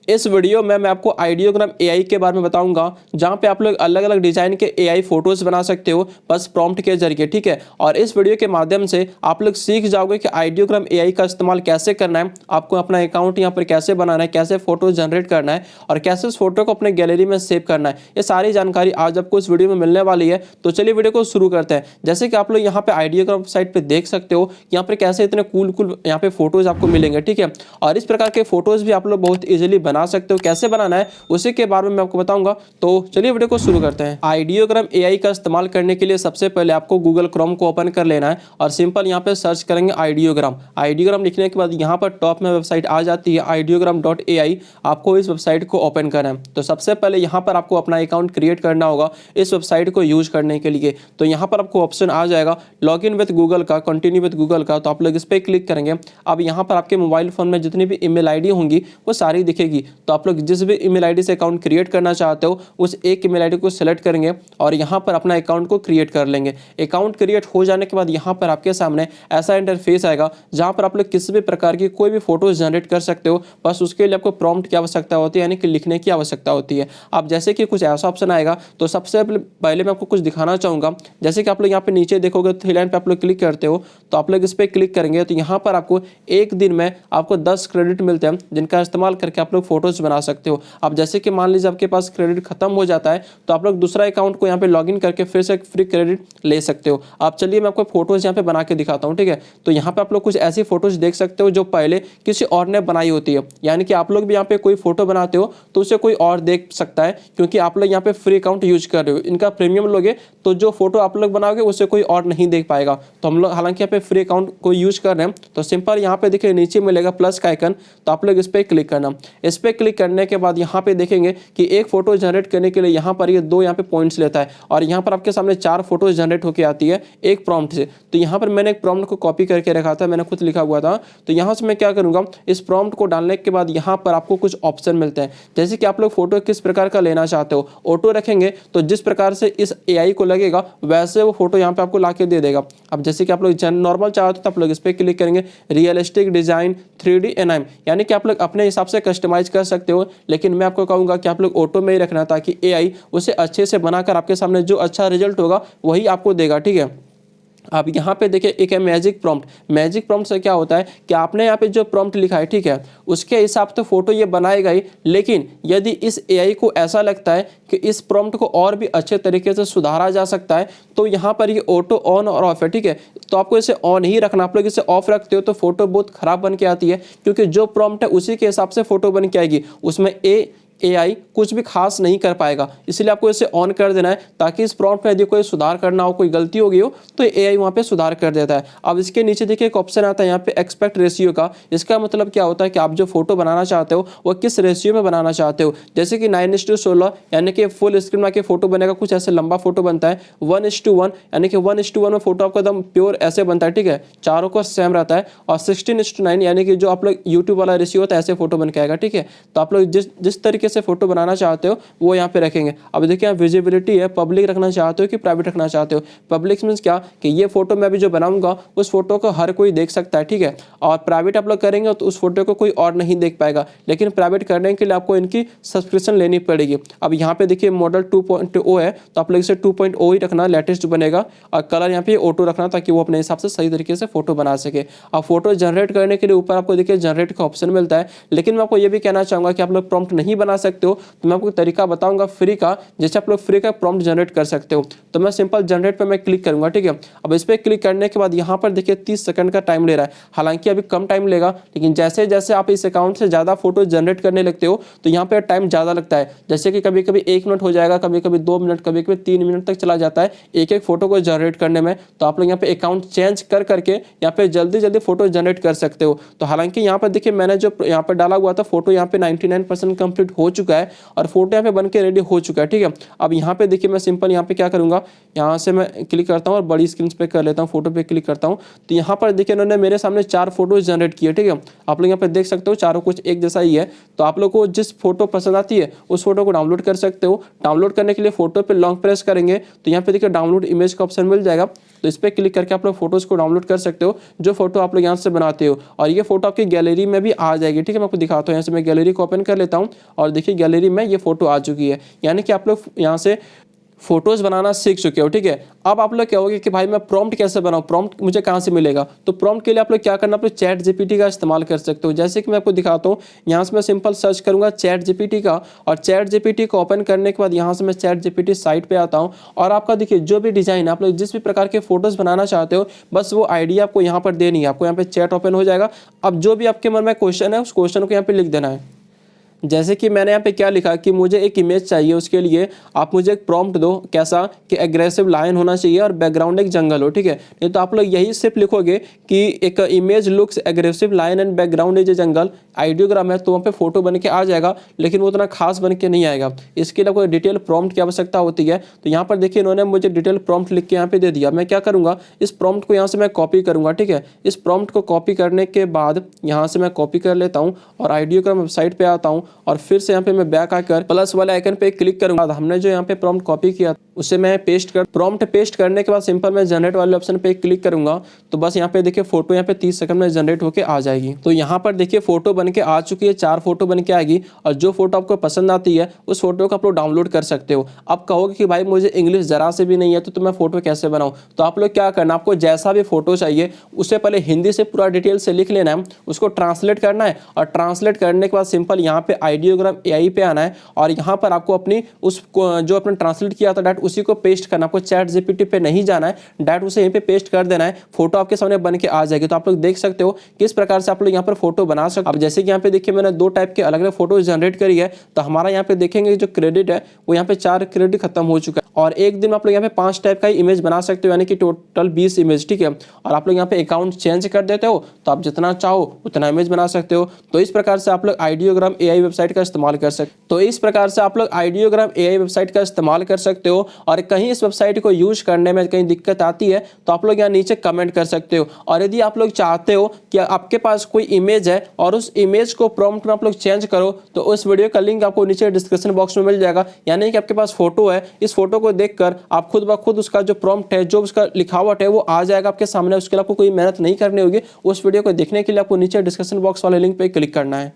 इस वीडियो में मैं आपको आइडियोग्राम एआई के बारे में बताऊंगा, जहां पे आप लोग अलग अलग डिजाइन के एआई फोटोज बना सकते हो बस प्रॉम्प्ट के जरिए। ठीक है, और इस वीडियो के माध्यम से आप लोग सीख जाओगे कि आइडियोग्राम एआई का इस्तेमाल कैसे करना है, आपको अपना अकाउंट यहाँ पर कैसे बनाना है, कैसे फोटो जनरेट करना है और कैसे उस फोटो को अपने गैलरी में सेव करना है। ये सारी जानकारी आज आपको इस वीडियो में मिलने वाली है। तो चलिए वीडियो को शुरू करते हैं। जैसे कि आप लोग यहाँ पे आइडियोग्राम साइट पे देख सकते हो, यहाँ पे कैसे इतने कूल यहाँ पे फोटोज आपको मिलेंगे। ठीक है, और इस प्रकार के फोटोज भी आप लोग बहुत इजीली बना सकते हो। कैसे बनाना है उसी के बारे में मैं आपको बताऊंगा। तो चलिए वीडियो को शुरू करते हैं। आइडियोग्राम एआई का इस्तेमाल करने के लिए सबसे पहले आपको गूगल क्रोम को ओपन कर लेना है और सिंपल यहाँ पे सर्च करेंगे आइडियोग्राम। आइडियोग्राम लिखने के बाद यहाँ पर टॉप में वेबसाइट आ जाती है ideogram.ai। आपको इस वेबसाइट को ओपन करना है। तो सबसे पहले यहाँ पर आपको अपना अकाउंट क्रिएट करना होगा इस वेबसाइट को यूज करने के लिए। तो यहाँ पर आपको ऑप्शन आ जाएगा लॉग इन विद गूगल का, कंटिन्यू विद गूगल का। तो आप लोग इस पर क्लिक करेंगे। अब यहाँ पर आपके मोबाइल फोन में जितनी भी ईमेल आईडी होंगी वो सारी दिखेगी। तो आप लोग जिस भी ईमेल आईडी से अकाउंट क्रिएट करना चाहते हो उस एक ईमेल आईडी को सिलेक्ट करेंगे और यहाँ पर अपना अकाउंट को क्रिएट कर लेंगे। अकाउंट क्रिएट हो जाने के बाद यहाँ पर आपके सामने ऐसा इंटरफेस आएगा जहाँ पर आप लोग किसी भी प्रकार की कोई भी फोटो जनरेट कर सकते हो। बस उसके लिए आपको प्रॉम्प्ट की आवश्यकता होती है, यानी कि लिखने की आवश्यकता होती है। अब जैसे कि कुछ ऐसा ऑप्शन आएगा, तो सबसे पहले मैं आपको कुछ दिखाना चाहूँगा। जैसे कि आप लोग यहाँ पे नीचे देखोगे, थ्री लाइन पे आप लोग क्लिक करते हो, तो आप लोग इस पर क्लिक करेंगे तो यहाँ पर आपको एक दिन में आपको 10 क्रेडिट मिलते हैं, जिनका इस्तेमाल करके आप लोग फोटोज बना सकते हो। अब जैसे कि मान लीजिए आपके पास क्रेडिट खत्म हो जाता है, तो आप लोग दूसरा अकाउंट को यहाँ पे लॉगिन करके फिर से फ्री क्रेडिट ले सकते हो। अब चलिए मैं आपको फोटोज यहाँ पे बना के दिखाता हूँ। ठीक है, तो यहाँ पे आप लोग कुछ ऐसी फोटोज देख सकते हो जो पहले किसी और ने बनाई होती है, यानी कि आप लोग भी यहाँ पे कोई फोटो बनाते हो तो उसे कोई और देख सकता है, क्योंकि आप लोग यहाँ पे फ्री अकाउंट यूज कर रहे हो। इनका प्रीमियम लोगे तो जो फोटो आप लोग बनाओगे उसे कोई और नहीं देख पाएगा। तो हम लोग हालांकि यहाँ पे फ्री अकाउंट को यूज कर रहे हैं, तो सिंपल यहाँ पे देखिए नीचे मिलेगा प्लस का आइकन, तो आप लोग इस पर क्लिक करना। इस पर क्लिक करने के बाद यहाँ पे देखेंगे कि एक फोटो जनरेट करने के लिए यहाँ पर ये दो यहाँ पे पॉइंट्स लेता है और यहाँ पर आपके सामने 4 फोटो जनरेट होकर आती है एक प्रॉम्प्ट से। तो यहाँ पर मैंने एक प्रॉम्प्ट को कॉपी करके रखा था, मैंने खुद लिखा हुआ था। तो यहाँ से मैं क्या करूँगा, इस प्रॉम्प्ट को डालने के बाद यहाँ पर आपको कुछ ऑप्शन मिलते हैं। जैसे कि आप लोग फोटो किस प्रकार का लेना चाहते हो, ऑटो रखेंगे तो जिस प्रकार से इस एआई को लगेगा वैसे वो फोटो यहाँ पे आपको ला के दे देगा। अब जैसे कि आप लोग नॉर्मल चाहते हो तो आप लोग इस पर क्लिक करेंगे, रियलिस्टिक डिजाइन 3D एनआईएम, यानी कि आप लोग अपने हिसाब से कस्टमाइज कर सकते हो। लेकिन मैं आपको कहूँगा कि आप लोग ऑटो में ही रखना, ताकि एआई उसे अच्छे से बनाकर आपके सामने जो अच्छा रिजल्ट होगा वही आपको देगा। ठीक है, अब यहाँ पे देखिए एक है मैजिक प्रॉम्प्ट। मैजिक प्रॉम्प्ट से क्या होता है कि आपने यहाँ पे जो प्रॉम्प्ट लिखा है, ठीक है, उसके हिसाब से फोटो ये बनाएगा ही। लेकिन यदि इस एआई को ऐसा लगता है कि इस प्रॉम्प्ट को और भी अच्छे तरीके से सुधारा जा सकता है, तो यहाँ पर ये ऑटो ऑन और ऑफ है। ठीक है, तो आपको इसे ऑन ही रखना। आप लोग इसे ऑफ रखते हो तो फोटो बहुत खराब बन के आती है, क्योंकि जो प्रॉम्प्ट है उसी के हिसाब से फोटो बन के आएगी, उसमें एआई कुछ भी खास नहीं कर पाएगा। इसलिए आपको इसे ऑन कर देना है, ताकि इस प्रॉम्प्ट में यदि कोई सुधार करना हो, कोई गलती हो गई हो, तो एआई वहाँ पे सुधार कर देता है। अब इसके नीचे देखिए एक ऑप्शन आता है यहाँ पे एक्सपेक्ट रेशियो का। इसका मतलब क्या होता है कि आप जो फोटो बनाना चाहते हो वो किस रेशियो में बनाना चाहते हो। जैसे कि 9:16, यानी कि फुल स्क्रीन में के फोटो बनेगा, कुछ ऐसे लंबा फोटो बनता है। 1:1, यानी कि 1:1 में फोटो आपको एकदम प्योर ऐसे बनता है। ठीक है, चारों को सेम रहता है। और 16:9, यानी कि जो आप लोग यूट्यूब वाला रेशियो होता है, ऐसे फोटो बन के आएगा। ठीक है, तो आप लोग जिस तरीके से फोटो बनाना चाहते हो वो यहाँ पे रखेंगे। अब देखिए विजिबिलिटी है, पब्लिक रखना चाहते हो कि प्राइवेट रखना चाहते हो। पब्लिक मींस क्या कि ये फोटो मैं अभी जो बनाऊंगा उस फोटो को हर कोई देख सकता है। ठीक है, और प्राइवेट आप लोग करेंगे तो उस फोटो को कोई और नहीं देख पाएगा। लेकिन प्राइवेट करने के लिए आपको इनकी सब्सक्रिप्शन लेनी पड़ेगी। अब यहाँ पे देखिए मॉडल 2.0 है, तो आप लोग इसे 2.0 ही रखना, लेटेस्ट बनेगा। और कलर यहाँ पे ऑटो रखना, ताकि वो अपने हिसाब से सही तरीके से फोटो बना सके। अब फोटो जनरेट करने के लिए ऊपर आपको देखिए जनरेट का ऑप्शन मिलता है। लेकिन मैं आपको ये भी कहना चाहूंगा कि आप लोग प्रॉम्प्ट नहीं बना सकते हो, तो मैं आपको तरीका बताऊंगा फ्री का, जैसे आप लोग फ्री का प्रॉम्प्ट जनरेट कर सकते हो। तो मैं सिंपल जनरेट पे मैं क्लिक करूंगा। ठीक है, अब इस पे क्लिक करने के बाद यहाँ पर देखिए 30 सेकंड का टाइम ले रहा है। हालांकि अभी कम टाइम लेगा, लेकिन जैसे जैसे आप इस अकाउंट से ज़्यादा फोटो जनरेट करने लगते हो तो यहाँ पे टाइम ज़्यादा लगता है। जैसे कि कभी कभी 1 मिनट हो जाएगा, कभी कभी 2 मिनट, कभी कभी 3 मिनट तक चला जाता है एक एक फोटो को जनरेट करने में। तो आप लोग यहाँ पे अकाउंट चेंज कर करके यहाँ पे जल्दी जल्दी फोटो जनरेट कर सकते हो। तो हालांकि यहाँ पर देखिए मैंने जो यहाँ पर डाला हुआ था फोटो, यहाँ पे 99% कंप्लीट हो चुका है और फोटो यहाँ पे बन के रेडी हो चुका है। ठीक है, अब यहाँ पे देखिए मैं सिंपल यहाँ पे क्या करूँगा, यहाँ से मैं क्लिक करता हूँ और बड़ी स्क्रीन पे कर लेता हूँ, फोटो पे क्लिक करता हूँ। तो यहाँ पर देखिए इन्होंने मेरे सामने 4 फोटोज जनरेट किए। ठीक है, आप लोग यहाँ पे देख सकते हो चारों कुछ एक जैसा ही है। तो आप लोग को जिस फोटो पसंद आती है उस फोटो को डाउनलोड कर सकते हो। डाउनलोड करने के लिए फोटो पे लॉन्ग प्रेस करेंगे तो यहाँ पे देखिए डाउनलोड इमेज का ऑप्शन मिल जाएगा। तो इस पर क्लिक करके आप लोग फोटोज़ को डाउनलोड कर सकते हो, जो फोटो आप लोग यहाँ से बनाते हो, और ये फोटो आपकी गैलरी में भी आ जाएगी। ठीक है, मैं आपको दिखाता हूँ। यहाँ से मैं गैलरी को ओपन कर लेता हूँ और देखिए गैलरी में ये फोटो आ चुकी है, यानी कि आप लोग यहाँ से फोटोज़ बनाना सीख चुके हो। ठीक है, अब आप लोग कहोगे कि भाई मैं प्रॉम्प्ट कैसे बनाऊं, प्रॉम्प्ट मुझे कहां से मिलेगा? तो प्रॉम्प्ट के लिए आप लोग क्या करना, आप लोग चैट जीपीटी का इस्तेमाल कर सकते हो। जैसे कि मैं आपको दिखाता हूं, यहां से मैं सिंपल सर्च करूंगा चैट जीपीटी का, और चैट जीपीटी को ओपन करने के बाद यहां से मैं चैट जीपीटी साइट पे आता हूं, और आपका देखिए जो भी डिजाइन आप लोग जिस भी प्रकार के फोटोज़ बनाना चाहते हो, बस वो आइडिया आपको यहाँ पर देनी है। आपको यहाँ पे चैट ओपन हो जाएगा। अब जो भी आपके मन में क्वेश्चन है उस क्वेश्चन को यहाँ पे लिख देना है। जैसे कि मैंने यहाँ पे क्या लिखा कि मुझे एक इमेज चाहिए, उसके लिए आप मुझे एक प्रॉम्प्ट दो, कैसा कि एग्रेसिव लायन होना चाहिए और बैकग्राउंड एक जंगल हो। ठीक है, नहीं तो आप लोग यही सिर्फ लिखोगे कि एक image looks aggressive lion and background is a jungle, ideogram है, तो वहाँ पे फोटो बन के आ जाएगा, लेकिन वो उतना खास बन के नहीं आएगा। इसके लिए कोई डिटेल प्रॉम्प्ट की आवश्यकता होती है। तो यहाँ पर देखिए इन्होंने मुझे डिटेल प्रॉम्प्ट लिख के यहाँ पे दे दिया। मैं क्या करूँगा, इस प्रॉम्प्ट को यहाँ से मैं कॉपी करूँगा। ठीक है, इस प्रॉम्प्ट को कॉपी करने के बाद यहाँ से मैं कॉपी कर लेता हूँ और आइडियोग्राम वेबसाइट पे आता हूँ, और फिर से यहाँ पे मैं बैक आकर प्लस वाले आइकन पे क्लिक करूंगा। हमने जो यहाँ पे प्रॉम्प्ट कॉपी किया उसे मैं पेस्ट कर, प्रॉम्प्ट पेस्ट करने के बाद सिंपल मैं जनरेट वाले ऑप्शन पे क्लिक करूंगा, तो बस यहाँ पे देखिए फोटो यहाँ पे 30 सेकंड में जनरेट होके आ जाएगी। तो यहाँ पर देखिए फोटो बन के आ चुकी है, 4 फोटो बन के आएगी, और जो फोटो आपको पसंद आती है उस फोटो को आप लोग डाउनलोड कर सकते हो। अब कहोगे कि भाई मुझे इंग्लिश जरा से भी नहीं है तो मैं फोटो कैसे बनाऊँ? तो आप लोग क्या करना, आपको जैसा भी फोटो चाहिए उससे पहले हिंदी से पूरा डिटेल से लिख लेना है, उसको ट्रांसलेट करना है, और ट्रांसलेट करने के बाद सिंपल यहाँ पे आइडियोग्राम एआई पे आना है, और यहाँ पर आपको अपनी उस जो आपने ट्रांसलेट किया था डायरेक्ट उसी को पेस्ट करना। आपको चैट जीपीटी पे नहीं जाना है, डायरेक्ट उसे यहीं पे पेस्ट कर देना है, फोटो आपके सामने बन के आ जाएगी। तो आप लोग देख सकते हो किस प्रकार से आप लोग यहाँ पर फोटो बना सकते हो। अब जैसे कि यहाँ पे देखिए मैंने 2 टाइप के अलग अलग फोटो जनरेट करी है, तो हमारा यहाँ पे देखेंगे जो क्रेडिट है वो यहाँ पे 4 क्रेडिट खत्म हो चुका है, और एक दिन में आप लोग यहाँ पे 5 टाइप का इमेज बना सकते हो, यानी कि टोटल 20 इमेज। ठीक है, और आप लोग यहाँ पे अकाउंट चेंज कर देते हो तो आप जितना चाहो उतना इमेज बना सकते हो। तो इस प्रकार से आप लोग आइडियोग्राम एआई वेबसाइट का इस्तेमाल कर सकते हो। तो इस प्रकार से आप लोग आइडियोग्राम एआई वेबसाइट का इस्तेमाल कर सकते हो। और कहीं इस वेबसाइट को यूज करने में कहीं दिक्कत आती है तो आप लोग यहाँ नीचे कमेंट कर सकते हो। और यदि आप लोग चाहते हो कि आपके पास कोई इमेज है और उस इमेज को प्रॉम्प्ट में आप लोग चेंज करो, तो उस वीडियो का लिंक आपको नीचे डिस्क्रिप्शन बॉक्स में मिल जाएगा। यानी कि आपके पास फोटो है, इस फोटो को देखकर आप खुद ब खुद उसका जो प्रॉम्प्ट है, जो उसका लिखावट है वो आ जाएगा आपके सामने। उसके लिए आपको कोई मेहनत नहीं करनी होगी। उस वीडियो को देखने के लिए आपको नीचे डिस्क्रिप्शन बॉक्स वाले लिंक पे क्लिक करना है।